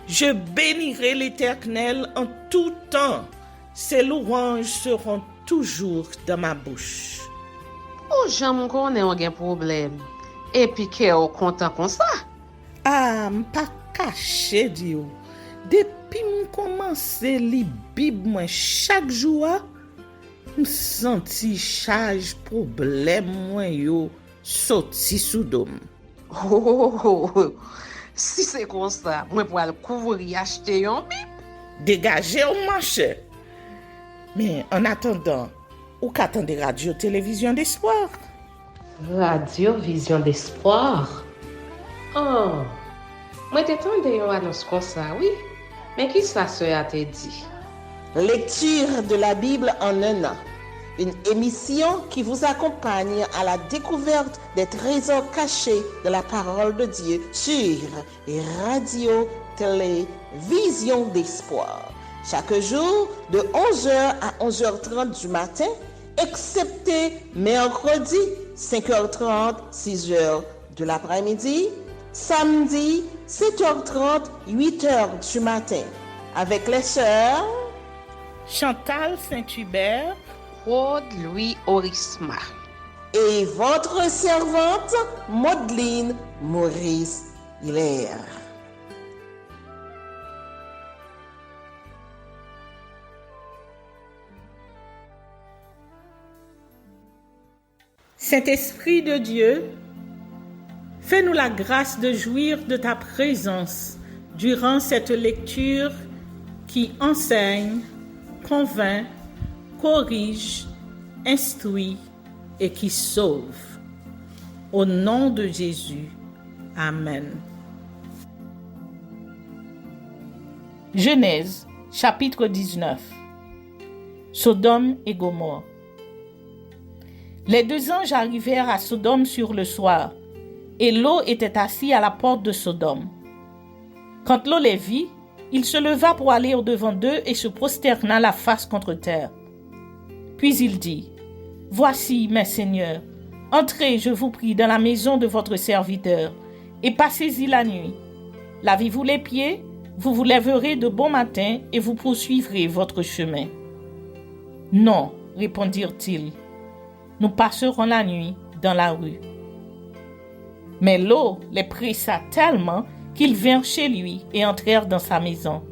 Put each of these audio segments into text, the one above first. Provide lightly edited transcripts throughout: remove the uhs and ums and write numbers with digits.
Je bénirai l'Éternel en tout temps. Ses louanges seront toujours dans ma bouche. Oh, j'aime qu'on ait un problème. Et puis qu'elle est content comme ça. Ah, m'pas caché, Dieu. Depuis m'commence li Bible moi chaque jour, m'senti charge problème moi yo sorti sous dôme. Si c'est comme ça, moi pour aller couvrir acheter un Bible. Dégagez au marché. Mais en attendant, ou qu'attendez radio télévision d'espoir? Radio Vision d'Espoir. Oh, moi t'attendais une annonce comme ça, oui. Mais qui ça a te dit? Lecture de la Bible en un an. Une émission qui vous accompagne à la découverte des trésors cachés de la parole de Dieu sur Radio Télévision d'Espoir. Chaque jour de 11h à 11h30 du matin, excepté mercredi 5h30, 6h de l'après-midi, samedi 7h30, 8h du matin, avec les sœurs Chantal Saint-Hubert, Claude Louis Orisma et votre servante Maudeline Maurice Hilaire. Saint-Esprit de Dieu, fais-nous la grâce de jouir de ta présence durant cette lecture qui enseigne, convainc, corrige, instruit et qui sauve. Au nom de Jésus. Amen. Genèse, chapitre 19. Sodome et Gomorrhe. Les deux anges arrivèrent à Sodome sur le soir, et Lot était assis à la porte de Sodome. Quand Lot les vit, il se leva pour aller au-devant d'eux et se prosterna la face contre terre. Puis il dit, « Voici, mes seigneurs, entrez, je vous prie, dans la maison de votre serviteur, et passez-y la nuit. Lavez-vous les pieds, vous vous lèverez de bon matin, et vous poursuivrez votre chemin. » « Non, répondirent-ils, nous passerons la nuit dans la rue. » Mais Lot les pressa tellement qu'ils vinrent chez lui et entrèrent dans sa maison.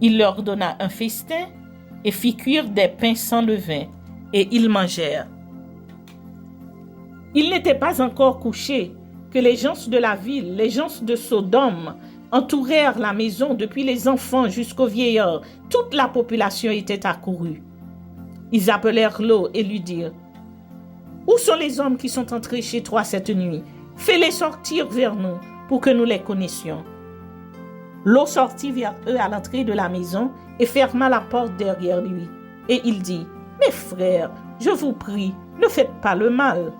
Il leur donna un festin et fit cuire des pains sans levain, et ils mangèrent. Il n'était pas encore couché que les gens de la ville, les gens de Sodome, entourèrent la maison depuis les enfants jusqu'aux vieillards. Toute la population était accourue. Ils appelèrent Lot et lui dirent, « Où sont les hommes qui sont entrés chez toi cette nuit? Fais-les sortir vers nous pour que nous les connaissions. » Lot sortit vers eux à l'entrée de la maison et ferma la porte derrière lui. Et il dit, « Mes frères, je vous prie, ne faites pas le mal.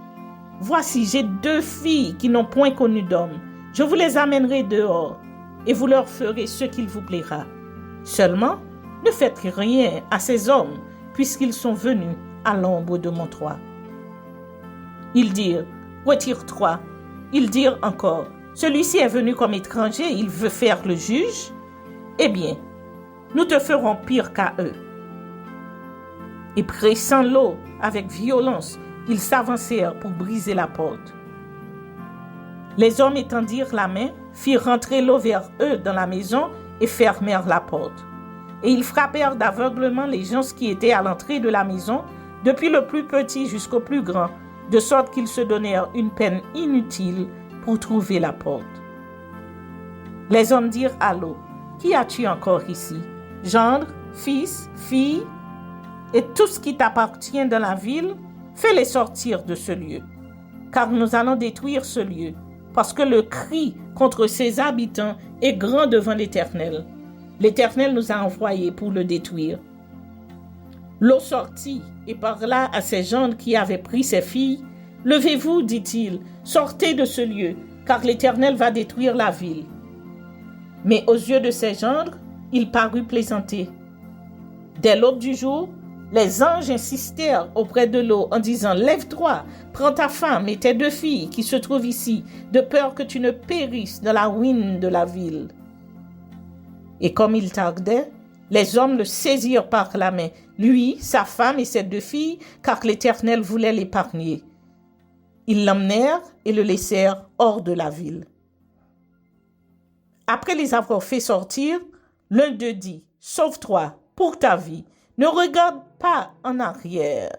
Voici, j'ai 2 filles qui n'ont point connu d'homme. Je vous les amènerai dehors, et vous leur ferez ce qu'il vous plaira. Seulement, ne faites rien à ces hommes, puisqu'ils sont venus à l'ombre de mon toit. » Ils dirent, « Retire-toi. » Ils dirent encore, « Celui-ci est venu comme étranger, il veut faire le juge. Eh bien, nous te ferons pire qu'à eux. » Et pressant Lot avec violence, ils s'avancèrent pour briser la porte. Les hommes étendirent la main, firent rentrer Lot vers eux dans la maison et fermèrent la porte. Et ils frappèrent d'aveuglement les gens qui étaient à l'entrée de la maison, depuis le plus petit jusqu'au plus grand, de sorte qu'ils se donnèrent une peine inutile pour trouver la porte. Les hommes dirent à Lot, « Qui as-tu encore ici? Gendre, fils, fille, et tout ce qui t'appartient dans la ville, fais-les sortir de ce lieu, car nous allons détruire ce lieu, parce que le cri contre ses habitants est grand devant l'Éternel. L'Éternel nous a envoyés pour le détruire. » Lot sortit et parla à ses gendres qui avaient pris ses filles. « Levez-vous, dit-il, sortez de ce lieu, car l'Éternel va détruire la ville. » Mais aux yeux de ses gendres, il parut plaisanter. Dès l'aube du jour, les anges insistèrent auprès de Lot en disant, « Lève-toi, prends ta femme et tes 2 filles qui se trouvent ici, de peur que tu ne périsses dans la ruine de la ville. » Et comme il tardait, les hommes le saisirent par la main, lui, sa femme et ses 2 filles, car l'Éternel voulait l'épargner. Ils l'emmenèrent et le laissèrent hors de la ville. Après les avoir fait sortir, l'un d'eux dit, « Sauve-toi pour ta vie, ne regarde pas en arrière,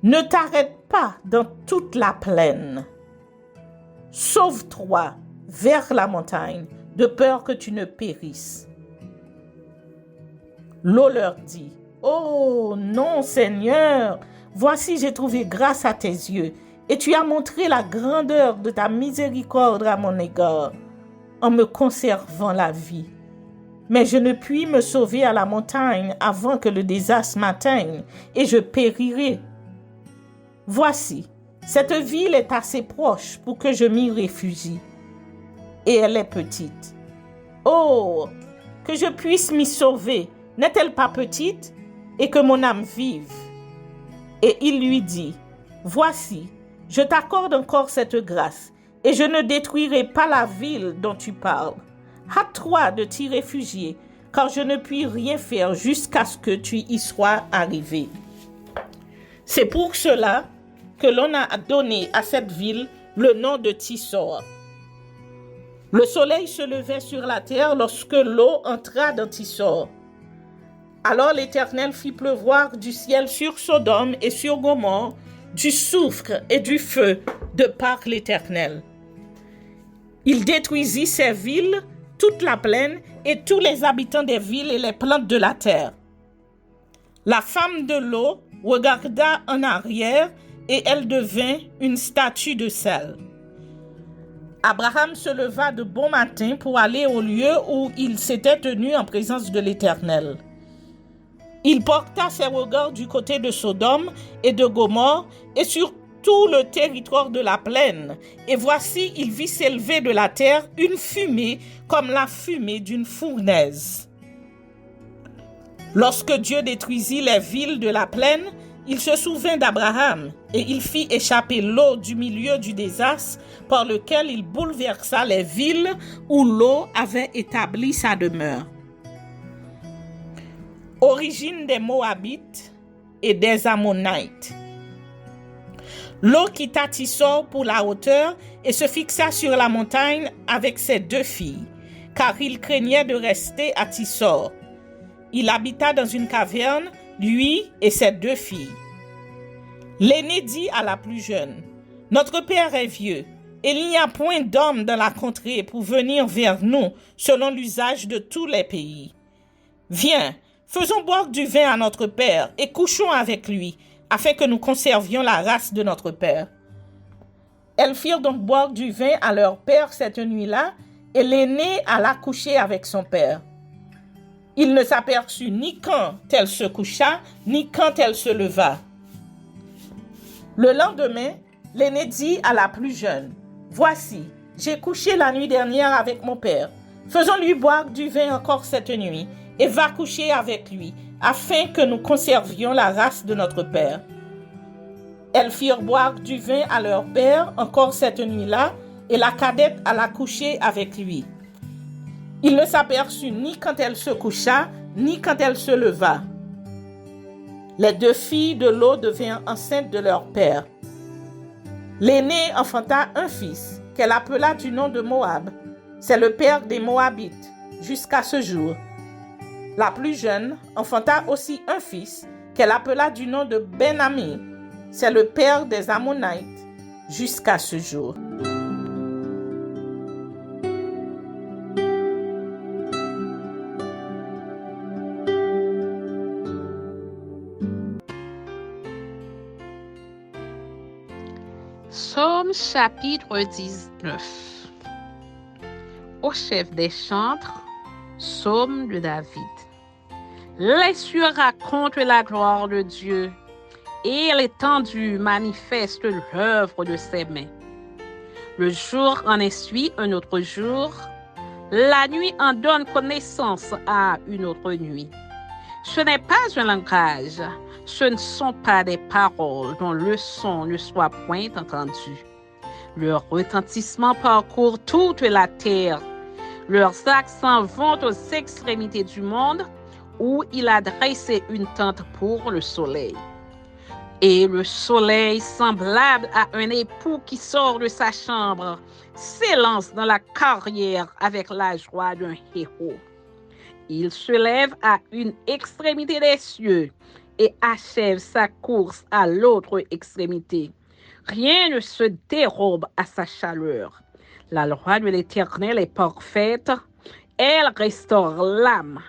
ne t'arrête pas dans toute la plaine. Sauve-toi vers la montagne, de peur que tu ne périsses. » L'eau leur dit, « Oh non, Seigneur, voici j'ai trouvé grâce à tes yeux, et tu as montré la grandeur de ta miséricorde à mon égard, en me conservant la vie. Mais je ne puis me sauver à la montagne avant que le désastre m'atteigne, et je périrai. Voici, cette ville est assez proche pour que je m'y réfugie, et elle est petite. Oh, que je puisse m'y sauver, n'est-elle pas petite, et que mon âme vive? » Et il lui dit, « Voici, je t'accorde encore cette grâce, et je ne détruirai pas la ville dont tu parles. Hâte-toi de t'y réfugier, car je ne puis rien faire jusqu'à ce que tu y sois arrivé. » C'est pour cela que l'on a donné à cette ville le nom de Tissor. Le soleil se levait sur la terre lorsque l'eau entra dans Tissor. Alors l'Éternel fit pleuvoir du ciel sur Sodome et sur Gomorrhe du soufre et du feu de par l'Éternel. Il détruisit ces villes, toute la plaine et tous les habitants des villes et les plantes de la terre. La femme de l'eau regarda en arrière et elle devint une statue de sel. Abraham se leva de bon matin pour aller au lieu où il s'était tenu en présence de l'Éternel. Il porta ses regards du côté de Sodome et de Gomorrhe et sur tout le territoire de la plaine. Et voici, il vit s'élever de la terre une fumée comme la fumée d'une fournaise. Lorsque Dieu détruisit les villes de la plaine, il se souvint d'Abraham et il fit échapper l'eau du milieu du désastre par lequel il bouleversa les villes où l'eau avait établi sa demeure. Origine des Moabites et des Ammonites. L'eau quitta Tissor pour la hauteur et se fixa sur la montagne avec ses 2 filles, car il craignait de rester à Tissor. Il habita dans une caverne, lui et ses 2 filles. L'aîné dit à la plus jeune, « Notre père est vieux, et il n'y a point d'homme dans la contrée pour venir vers nous selon l'usage de tous les pays. Viens, faisons boire du vin à notre père et couchons avec lui, afin que nous conservions la race de notre père. » Elles firent donc boire du vin à leur père cette nuit-là, et l'aîné alla coucher avec son père. Il ne s'aperçut ni quand elle se coucha, ni quand elle se leva. Le lendemain, l'aîné dit à la plus jeune, « Voici, j'ai couché la nuit dernière avec mon père. Faisons-lui boire du vin encore cette nuit, et va coucher avec lui, afin que nous conservions la race de notre père. » Elles firent boire du vin à leur père encore cette nuit-là, et la cadette alla coucher avec lui. Il ne s'aperçut ni quand elle se coucha, ni quand elle se leva. Les 2 filles de l'eau devinrent enceintes de leur père. L'aînée enfanta un fils, qu'elle appela du nom de Moab. C'est le père des Moabites, jusqu'à ce jour. La plus jeune enfanta aussi un fils, qu'elle appela du nom de Ben-Ami. C'est le père des Ammonites, jusqu'à ce jour. Psaume chapitre 19. Au chef des chantres, psaume de David. Les cieux racontent la gloire de Dieu, et l'étendue manifeste l'œuvre de ses mains. Le jour en essuie un autre jour, la nuit en donne connaissance à une autre nuit. Ce n'est pas un langage, ce ne sont pas des paroles dont le son ne soit point entendu. Leur retentissement parcourt toute la terre. Leurs actes s'en vont aux extrémités du monde, où il a dressé une tente pour le soleil. Et le soleil, semblable à un époux qui sort de sa chambre, s'élance dans la carrière avec la joie d'un héros. Il se lève à une extrémité des cieux et achève sa course à l'autre extrémité. Rien ne se dérobe à sa chaleur. La loi de l'Éternel est parfaite, elle restaure l'âme.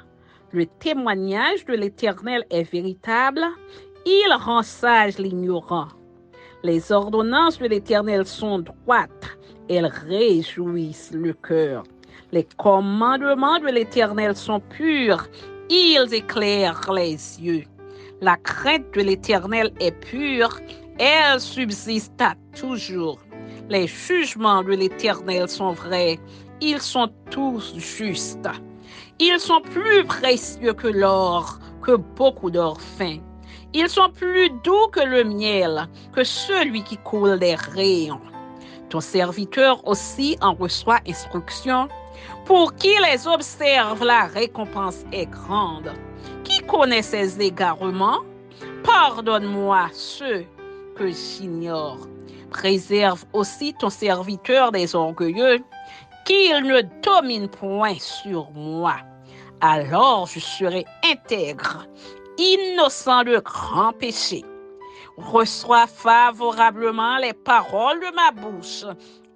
Le témoignage de l'Éternel est véritable, il rend sage l'ignorant. Les ordonnances de l'Éternel sont droites, elles réjouissent le cœur. Les commandements de l'Éternel sont purs, ils éclairent les yeux. La crainte de l'Éternel est pure, elle subsiste à toujours. Les jugements de l'Éternel sont vrais, ils sont tous justes. Ils sont plus précieux que l'or, que beaucoup d'or fin. Ils sont plus doux que le miel, que celui qui coule des rayons. Ton serviteur aussi en reçoit instruction. Pour qui les observe, la récompense est grande. Qui connaît ses égarements? Pardonne-moi ceux que j'ignore. Préserve aussi ton serviteur des orgueilleux, qu'il ne domine point sur moi. Alors je serai intègre, innocent de grands péchés. Reçois favorablement les paroles de ma bouche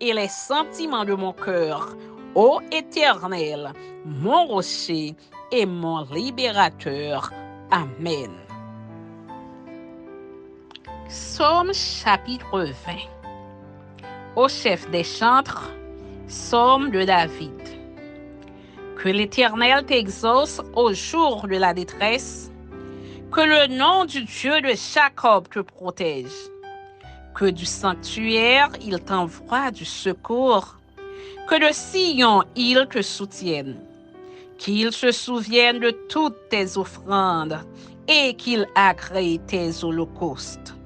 et les sentiments de mon cœur, ô Éternel, mon rocher et mon libérateur. Amen. Psaume chapitre 20. Au chef des chantres, Psaume de David. Que l'Éternel t'exauce au jour de la détresse, que le nom du Dieu de Jacob te protège, que du sanctuaire il t'envoie du secours, que de Sion il te soutienne, qu'il se souvienne de toutes tes offrandes et qu'il agrée tes holocaustes,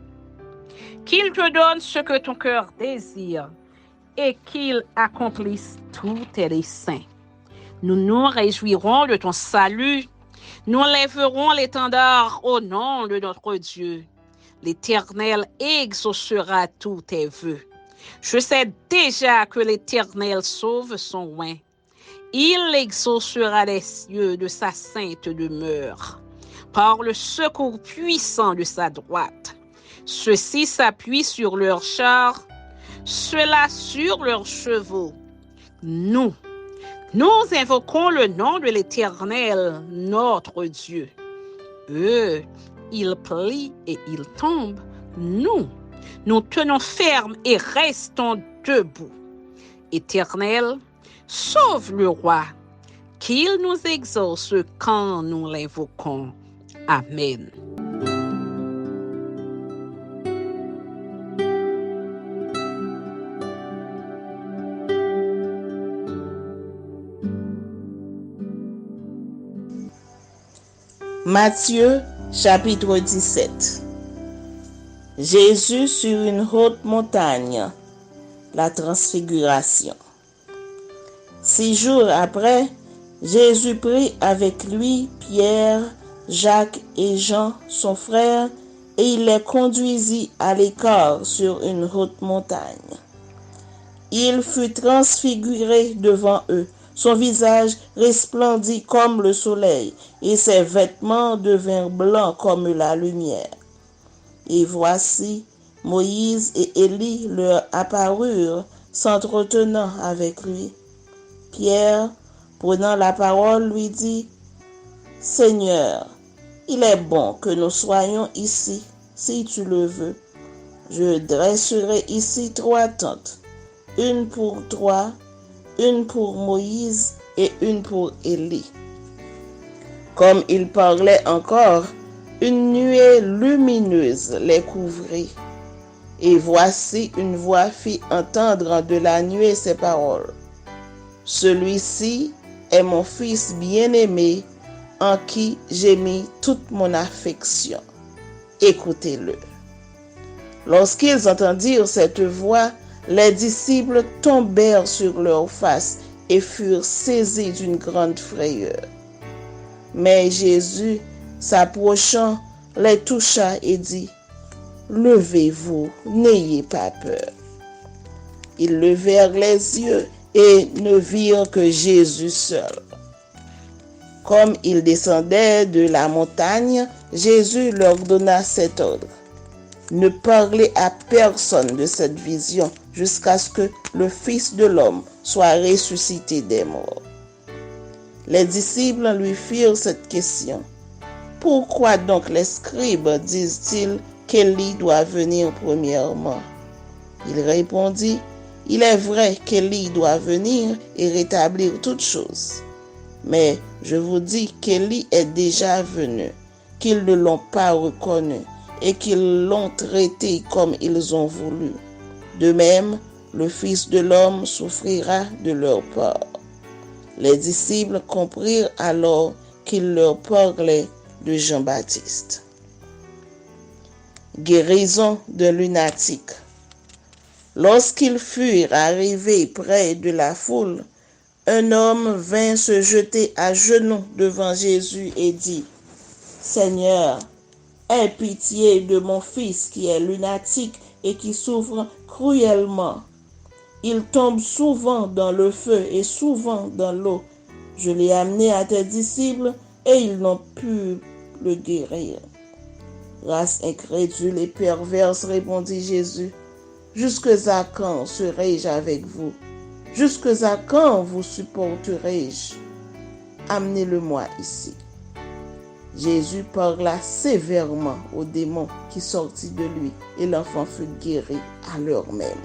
qu'il te donne ce que ton cœur désire et qu'il accomplisse tous tes desseins. Nous nous réjouirons de ton salut. Nous lèverons l'étendard au nom de notre Dieu. L'Éternel exaucera tous tes vœux. Je sais déjà que l'Éternel sauve son oint. Il exaucera les cieux de sa sainte demeure, par le secours puissant de sa droite. Ceux-ci s'appuient sur leurs chars, ceux-là sur leurs chevaux. Nous invoquons le nom de l'Éternel, notre Dieu. Eux, ils plient et ils tombent. Nous tenons ferme et restons debout. Éternel, sauve le roi, qu'il nous exauce quand nous l'invoquons. Amen. Matthieu chapitre 17. Jésus sur une haute montagne, la transfiguration. 6 jours après, Jésus prit avec lui Pierre, Jacques et Jean, son frère, et il les conduisit à l'écart sur une haute montagne. Il fut transfiguré devant eux. Son visage resplendit comme le soleil, et ses vêtements devinrent blancs comme la lumière. Et voici, Moïse et Élie leur apparurent, s'entretenant avec lui. Pierre, prenant la parole, lui dit: « Seigneur, il est bon que nous soyons ici, si tu le veux. Je dresserai ici 3 tentes, une pour toi, une pour Moïse et une pour Élie. » Comme il parlait encore, une nuée lumineuse les couvrit. Et voici une voix fit entendre de la nuée ces paroles: « Celui-ci est mon fils bien-aimé, en qui j'ai mis toute mon affection. Écoutez-le. » Lorsqu'ils entendirent cette voix, les disciples tombèrent sur leurs faces et furent saisis d'une grande frayeur. Mais Jésus, s'approchant, les toucha et dit, « Levez-vous, n'ayez pas peur. » Ils levèrent les yeux et ne virent que Jésus seul. Comme ils descendaient de la montagne, Jésus leur donna cet ordre. Ne parlez à personne de cette vision jusqu'à ce que le Fils de l'homme soit ressuscité des morts. Les disciples lui firent cette question. Pourquoi donc les scribes disent-ils qu'Élie doit venir premièrement? Il répondit, il est vrai qu'Élie doit venir et rétablir toutes choses. Mais je vous dis qu'Élie est déjà venu, qu'ils ne l'ont pas reconnu et qu'ils l'ont traité comme ils ont voulu. De même, le Fils de l'homme souffrira de leur part. Les disciples comprirent alors qu'il leur parlait de Jean-Baptiste. Guérison de lunatique. Lorsqu'ils furent arrivés près de la foule, un homme vint se jeter à genoux devant Jésus et dit, « Seigneur, aie pitié de mon fils qui est lunatique et qui souffre cruellement. Il tombe souvent dans le feu et souvent dans l'eau. Je l'ai amené à tes disciples et ils n'ont pu le guérir. » Race incrédule et perverse, répondit Jésus, « Jusqu'à quand serai-je avec vous? Jusqu'à quand vous supporterai-je? Amenez-le-moi ici. » Jésus parla sévèrement au démon qui sortit de lui et l'enfant fut guéri à l'heure même.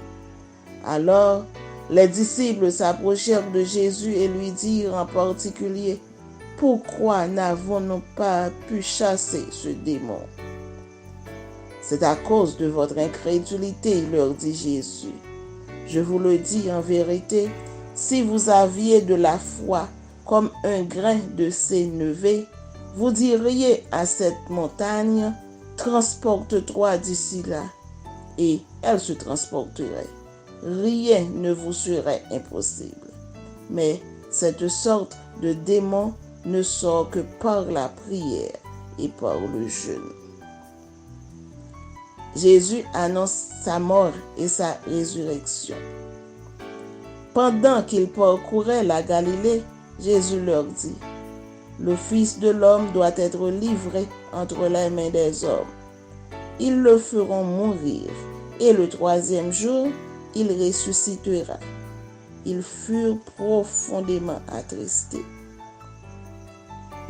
Alors, les disciples s'approchèrent de Jésus et lui dirent en particulier, « Pourquoi n'avons-nous pas pu chasser ce démon? » « C'est à cause de votre incrédulité, leur dit Jésus. Je vous le dis en vérité, si vous aviez de la foi comme un grain de sénévé, vous diriez à cette montagne, transporte-toi d'ici là, et elle se transporterait. Rien ne vous serait impossible. Mais cette sorte de démon ne sort que par la prière et par le jeûne. Jésus annonce sa mort et sa résurrection. Pendant qu'ils parcouraient la Galilée, Jésus leur dit, « Le Fils de l'homme doit être livré entre les mains des hommes. Ils le feront mourir, et le troisième jour, il ressuscitera. » Ils furent profondément attristés.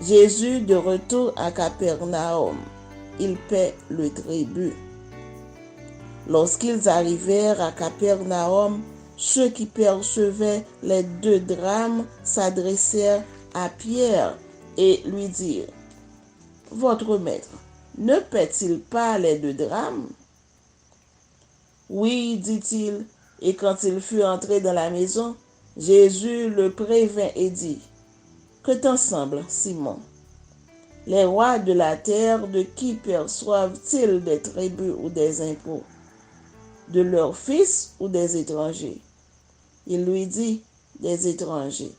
Jésus, de retour à Capernaum, il paie le tribut. Lorsqu'ils arrivèrent à Capernaum, ceux qui percevaient les 2 drachmes s'adressèrent à Pierre et lui dirent, « Votre maître, ne paie-t-il pas les 2 drachmes? » « Oui, dit-il, et quand il fut entré dans la maison, Jésus le prévint et dit, « Que t'en semble, Simon? Les rois de la terre, de qui perçoivent-ils des tributs ou des impôts? De leurs fils ou des étrangers? » Il lui dit, « Des étrangers. »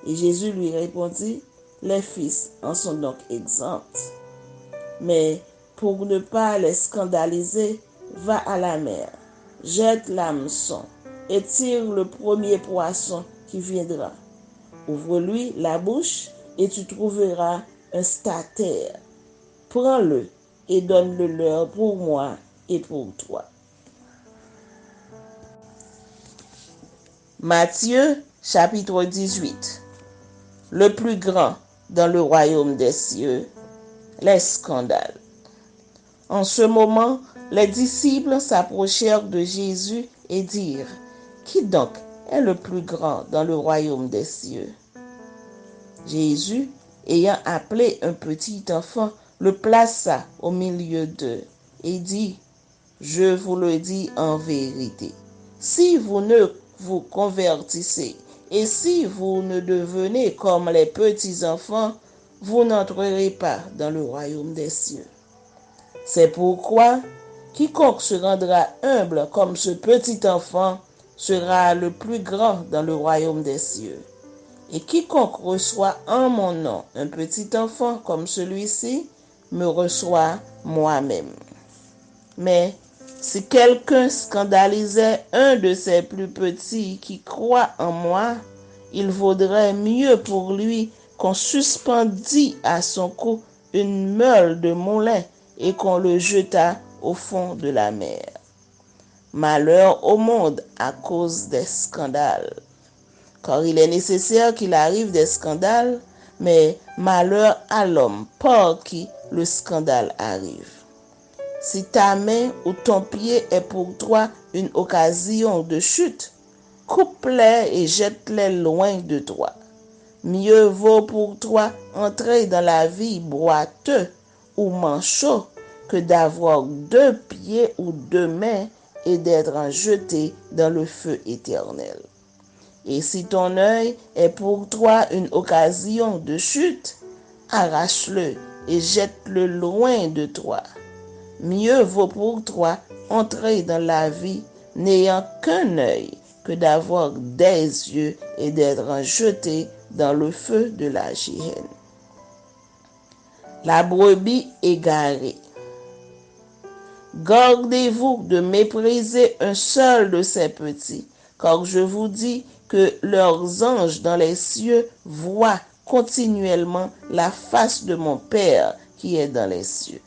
Et Jésus lui répondit, « Les fils en sont donc exempts. Mais pour ne pas les scandaliser, va à la mer, jette l'hameçon et tire le premier poisson qui viendra. Ouvre-lui la bouche et tu trouveras un statère. Prends-le et donne-le leur pour moi et pour toi. » Matthieu chapitre 18. Le plus grand dans le royaume des cieux, les scandales. En ce moment, les disciples s'approchèrent de Jésus et dirent, « Qui donc est le plus grand dans le royaume des cieux? » Jésus, ayant appelé un petit enfant, le plaça au milieu d'eux et dit, « Je vous le dis en vérité, si vous ne vous convertissez et si vous ne devenez comme les petits enfants, vous n'entrerez pas dans le royaume des cieux. C'est pourquoi quiconque se rendra humble comme ce petit enfant sera le plus grand dans le royaume des cieux. Et quiconque reçoit en mon nom un petit enfant comme celui-ci, me reçoit moi-même. Mais si quelqu'un scandalisait un de ces plus petits qui croit en moi, il vaudrait mieux pour lui qu'on suspendît à son cou une meule de moulin et qu'on le jetât au fond de la mer. Malheur au monde à cause des scandales. Car il est nécessaire qu'il arrive des scandales, mais malheur à l'homme par qui le scandale arrive. Si ta main ou ton pied est pour toi une occasion de chute, coupe-les et jette-les loin de toi. Mieux vaut pour toi entrer dans la vie boiteux ou manchot que d'avoir 2 pieds ou 2 mains et d'être jeté dans le feu éternel. Et si ton œil est pour toi une occasion de chute, arrache-le et jette-le loin de toi. Mieux vaut pour toi entrer dans la vie n'ayant qu'un œil que d'avoir des yeux et d'être jeté dans le feu de la géhenne. La brebis égarée. Gardez-vous de mépriser un seul de ces petits, car je vous dis que leurs anges dans les cieux voient continuellement la face de mon Père qui est dans les cieux.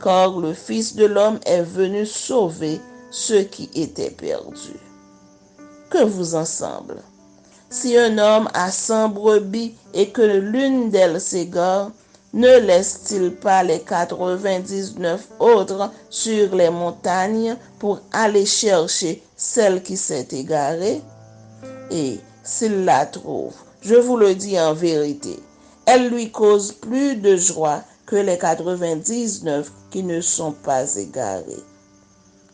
Car le Fils de l'homme est venu sauver ceux qui étaient perdus. Que vous en semble? Si un homme a 100 brebis et que l'une d'elles s'égare, ne laisse-t-il pas les 99 autres sur les montagnes pour aller chercher celle qui s'est égarée? Et s'il la trouve, je vous le dis en vérité, elle lui cause plus de joie que les 99 qui ne sont pas égarés.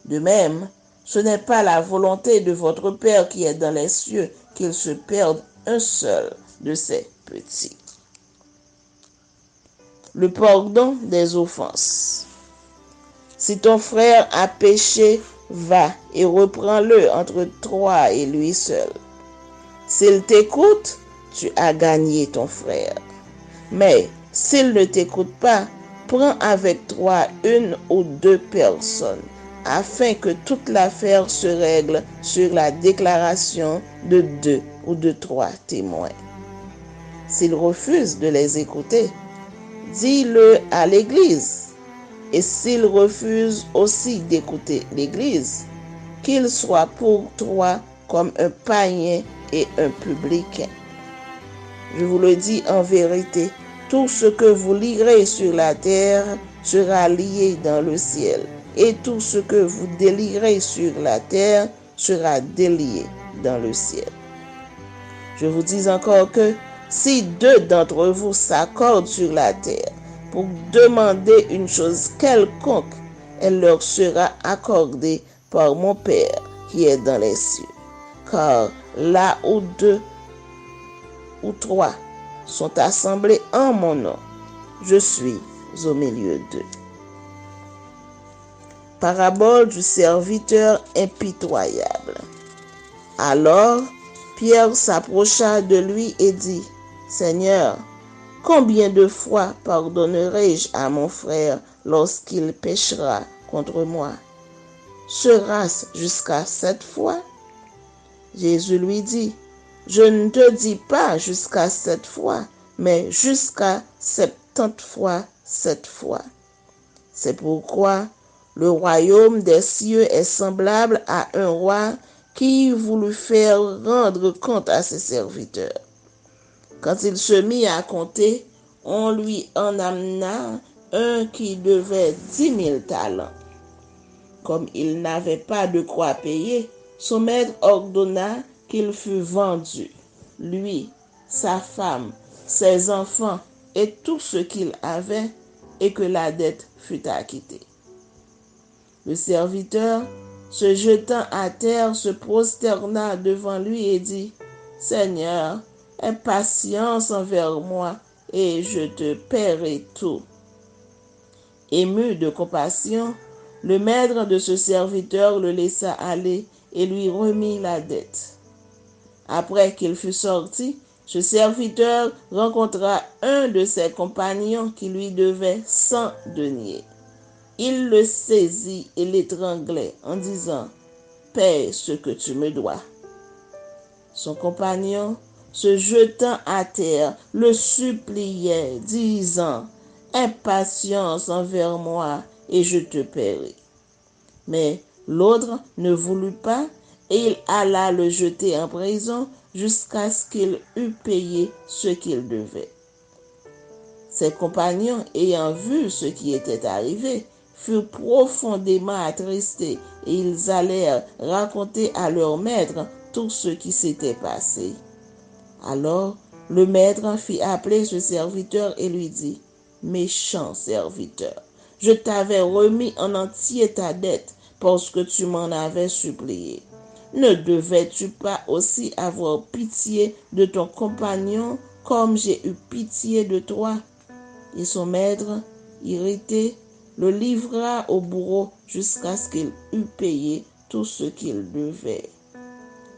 De même, ce n'est pas la volonté de votre Père qui est dans les cieux qu'il se perde un seul de ces petits. Le pardon des offenses. Si ton frère a péché, va et reprends-le entre toi et lui seul. S'il t'écoute, tu as gagné ton frère. Mais s'il ne t'écoute pas, prends avec toi 1 ou 2 personnes, afin que toute l'affaire se règle sur la déclaration de 2 ou de 3 témoins. S'il refuse de les écouter, dis-le à l'Église. Et s'il refuse aussi d'écouter l'Église, qu'il soit pour toi comme un païen et un publicain. Je vous le dis en vérité, tout ce que vous lierez sur la terre sera lié dans le ciel, et tout ce que vous délierez sur la terre sera délié dans le ciel. Je vous dis encore que si 2 d'entre vous s'accordent sur la terre pour demander une chose quelconque, elle leur sera accordée par mon Père qui est dans les cieux. Car là où 2 ou 3 sont assemblés en mon nom, je suis au milieu d'eux. Parabole du serviteur impitoyable. Alors, Pierre s'approcha de lui et dit, Seigneur, combien de fois pardonnerai-je à mon frère lorsqu'il péchera contre moi? Sera-ce jusqu'à 7 fois? Jésus lui dit, je ne te dis pas jusqu'à 7 fois, mais jusqu'à 70 fois 7 fois. C'est pourquoi le royaume des cieux est semblable à un roi qui voulut faire rendre compte à ses serviteurs. Quand il se mit à compter, on lui en amena un qui devait 10 000 talents. Comme il n'avait pas de quoi payer, son maître ordonna qu'il fût vendu, lui, sa femme, ses enfants et tout ce qu'il avait, et que la dette fût acquittée. Le serviteur, se jetant à terre, se prosterna devant lui et dit, Seigneur, aie patience envers moi, et je te paierai tout. Ému de compassion, le maître de ce serviteur le laissa aller et lui remit la dette. Après qu'il fut sorti, Ce serviteur rencontra un de ses compagnons qui lui devait 100 deniers. Il le saisit et l'étranglait en disant « Paie ce que tu me dois. » Son compagnon, se jetant à terre, le suppliait, disant « Aie patience envers moi et je te paierai. » Mais l'autre ne voulut pas et il alla le jeter en prison jusqu'à ce qu'il eût payé ce qu'il devait. Ses compagnons, ayant vu ce qui était arrivé, furent profondément attristés et ils allèrent raconter à leur maître tout ce qui s'était passé. Alors le maître fit appeler ce serviteur et lui dit « Méchant serviteur, je t'avais remis en entier ta dette parce que tu m'en avais supplié. Ne devais-tu pas aussi avoir pitié de ton compagnon comme j'ai eu pitié de toi ?» Et son maître, irrité, le livra au bourreau jusqu'à ce qu'il eût payé tout ce qu'il devait.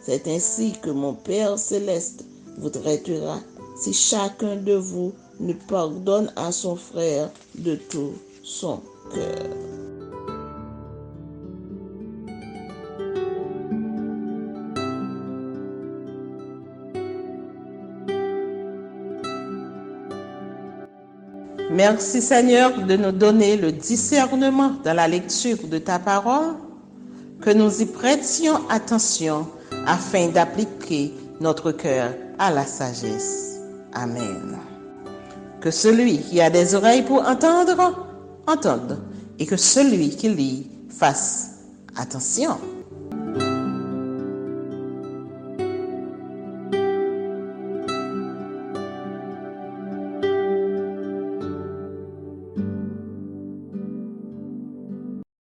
C'est ainsi que mon Père céleste vous traitera si chacun de vous ne pardonne à son frère de tout son cœur. Merci Seigneur de nous donner le discernement dans la lecture de ta parole, que nous y prêtions attention afin d'appliquer notre cœur à la sagesse. Amen. Que celui qui a des oreilles pour entendre, entende, et que celui qui lit fasse attention.